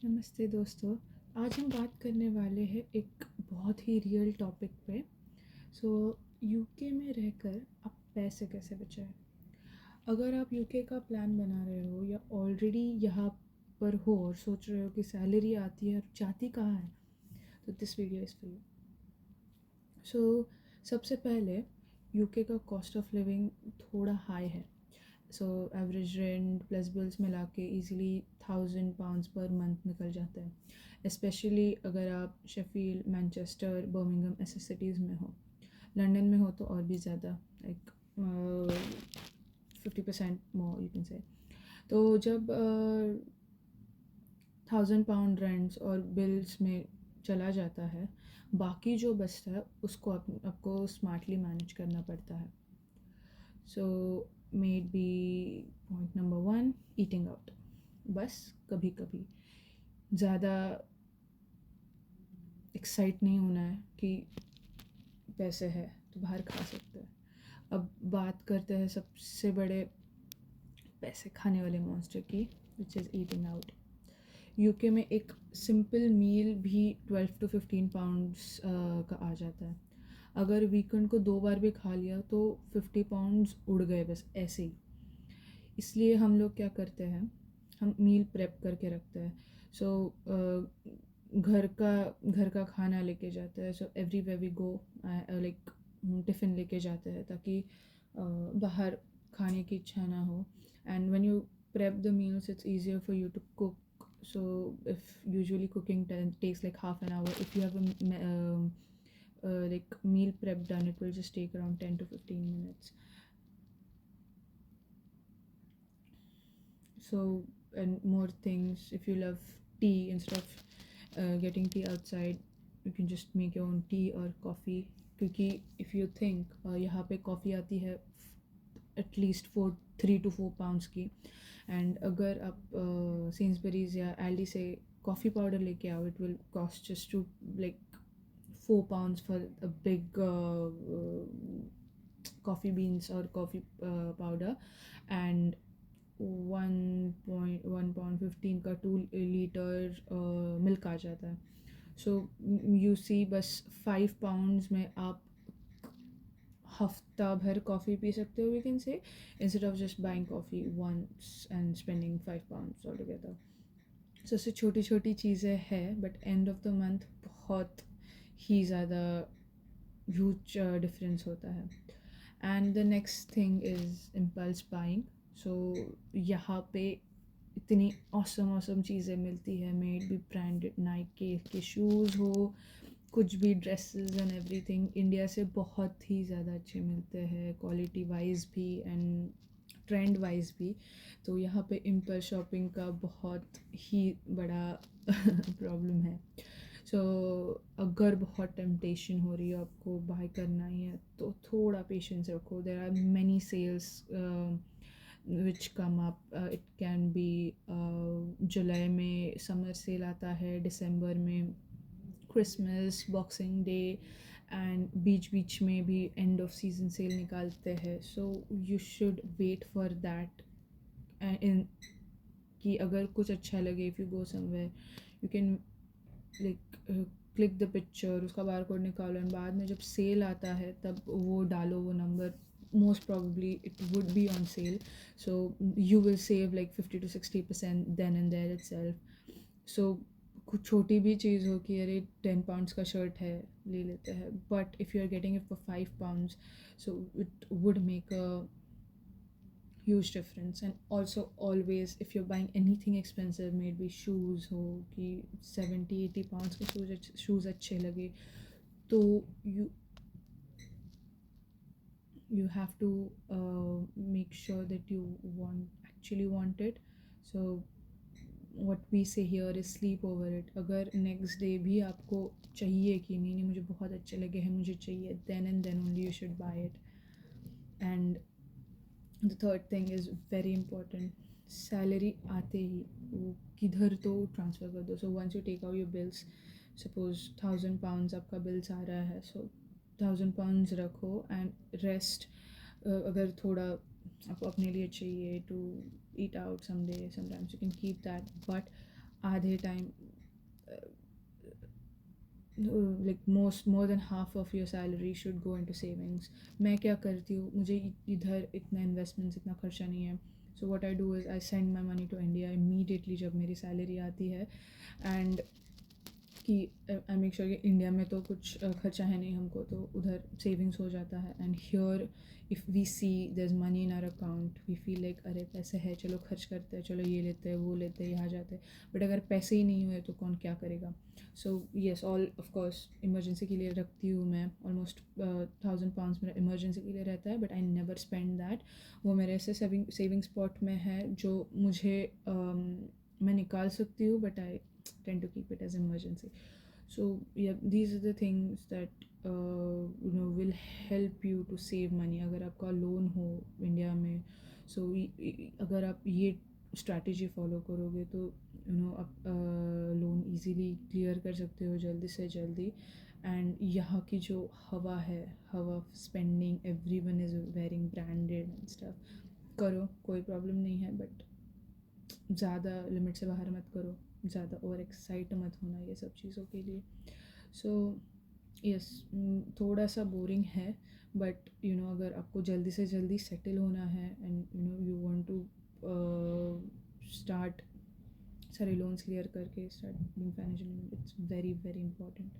नमस्ते दोस्तों। आज हम बात करने वाले हैं एक बहुत ही रियल टॉपिक पे। यूके में रहकर आप पैसे कैसे बचाएं। अगर आप यूके का प्लान बना रहे हो या ऑलरेडी यहाँ पर हो और सोच रहे हो कि सैलरी आती है और जाती कहाँ है, तो this video is for you. सबसे पहले यूके का कॉस्ट ऑफ लिविंग थोड़ा हाई है। एवरेज रेंट प्लस बिल्स मिला के ईज़िली £1000 पर मंथ निकल जाता है, स्पेशली अगर आप शेफील्ड, मैनचेस्टर, बर्मिंघम ऐसे सिटीज़ में हो। लंदन में हो तो और भी ज़्यादा, like 50% more you can say. तो जब £1000 रेंट्स और बिल्स में चला जाता है, बाकी जो बचता है उसको आपको स्मार्टली मैनेज करना पड़ता है। So maybe point number 1, eating out. बस कभी कभी, ज़्यादा एक्साइट नहीं होना है कि पैसे है तो बाहर खा सकते हैं। अब बात करते हैं सबसे बड़े पैसे खाने वाले मॉन्स्टर की, which is eating out. UK में एक सिंपल मील भी 12 to 15 पाउंड्स का आ जाता है। अगर वीकेंड को 2 बार भी खा लिया तो 50 पाउंड्स उड़ गए बस ऐसे ही। इसलिए हम लोग क्या करते हैं, हम मील प्रेप करके रखते हैं। घर का खाना लेके जाते हैं। Everywhere we go, like tiffin लेके जाते हैं ताकि बाहर खाने की इच्छा ना हो। And when you prep the meals, it's easier for you to cook. So if usually cooking takes like half an hour, if you have like meal prep done, it will just take around 10 to 15 minutes. So, and more things, if you love tea, instead of getting tea outside, you can just make your own tea or coffee. क्योंकि if you think यहाँ पे coffee आती है at least 3 to 4 pounds की, and अगर आप सेंसबरीज या एल्डी से कॉफ़ी पाउडर लेके आओ, it will cost just to like 4 pounds for a big coffee beans or coffee powder, and 1.1 pound 15 का 2 लीटर मिल्क आ जाता है। सो यू सी बस 5 pounds में आप हफ्ता भर कॉफ़ी पी सकते हो, we can say, instead of just buying coffee once and spending 5 pounds all together. So इससे छोटी छोटी चीज़ें हैं, but end of the month बहुत ही ज़्यादा ह्यूज डिफरेंस होता है। And the next thing is impulse buying. So यहाँ पे इतनी औसम चीज़ें मिलती है, मेड बी ब्रांडेड, नाइकी के शूज़ हो, कुछ भी, ड्रेसेस एंड एवरीथिंग इंडिया से बहुत ही ज़्यादा अच्छे मिलते हैं, क्वालिटी वाइज भी एंड ट्रेंड वाइज भी। तो यहाँ पे इम्पल्स शॉपिंग का बहुत ही बड़ा प्रॉब्लम है। अगर बहुत टेम्पटेशन हो रही है, आपको बाय करना ही है, तो थोड़ा पेशेंस रखो। There are many sales which come up. It can be July में समर सेल आता है, दिसंबर में क्रिसमस, बॉक्सिंग डे, एंड बीच में भी एंड ऑफ सीजन सेल निकालते हैं। So you should wait for that. इन कि अगर कुछ अच्छा लगे, if you go somewhere, you can like click the picture, उसका बार कोड निकालो, एंड बाद में जब सेल आता है तब वो डालो वो number, most probably it would be on sale, so you will save like 50 to 60% then and there itself. So कुछ छोटी भी चीज़ हो कि अरे 10 pounds का शर्ट है, ले लेते हैं, but if you are getting it for 5 pounds, so it would make a huge difference. And also, always, if you're buying anything expensive, maybe shoes हो कि 70-80 pounds के शूज़ अच्छे लगे, तो you have to make sure that you actually want it. So what we say here is sleep over it. अगर next day भी आपको चाहिए कि नहीं मुझे बहुत अच्छे लगे हैं, मुझे चाहिए, then and then only you should buy it. And the third thing is very important, salary आते ही वो किधर तो ट्रांसफ़र कर दो. So once you take out your bills, suppose £1000 आपका बिल्स आ रहा है, so £1000 रखो, एंड रेस्ट अगर थोड़ा आपको अपने लिए चाहिए to eat out someday, sometimes you can keep that, but आधे time like more than half of your salary should go into savings. मैं क्या करती हूँ, मुझे इधर इतना इन्वेस्टमेंट्स, इतना खर्चा नहीं है. So what I do is I send my money to India immediately जब मेरी सैलरी आती है. एंड कि आई मेक श्योर कि इंडिया में तो कुछ खर्चा है नहीं हमको, तो उधर सेविंग्स हो जाता है. And here if we see there is money in our account, we feel like अरे पैसे है, चलो खर्च करते हैं, चलो ये लेते हैं, वो लेते हैं, यहाँ जाते हैं. बट अगर पैसे ही नहीं हुए तो कौन क्या करेगा. So yes, all of course emergency के लिए रखती हूँ मैं. ऑलमोस्ट £1,000 मेरा इमरजेंसी के लिए रहता है, but I never spend that. वो मेरे ऐसे सेविंग स्पॉट में है जो मुझे मैं निकाल सकती हूँ, but I tend to keep it as emergency. So yeah, these are the things that will help you to save money. अगर आपका लोन हो इंडिया में, so अगर आप ये स्ट्रैटेजी फॉलो करोगे तो आप लोन इजीली क्लियर कर सकते हो जल्दी से जल्दी. एंड यहाँ की जो हवा है, हवा spending, every one is wearing branded and stuff. करो, कोई प्रॉब्लम नहीं है, बट ज़्यादा लिमिट से बाहर मत करो, ज़्यादा ओवर एक्साइट मत होना ये सब चीज़ों के लिए. सो यस, थोड़ा सा बोरिंग है, बट अगर आपको जल्दी से जल्दी सेटल होना है and you want to start सारे लोन्स क्लियर करके start being financially, it's very very important.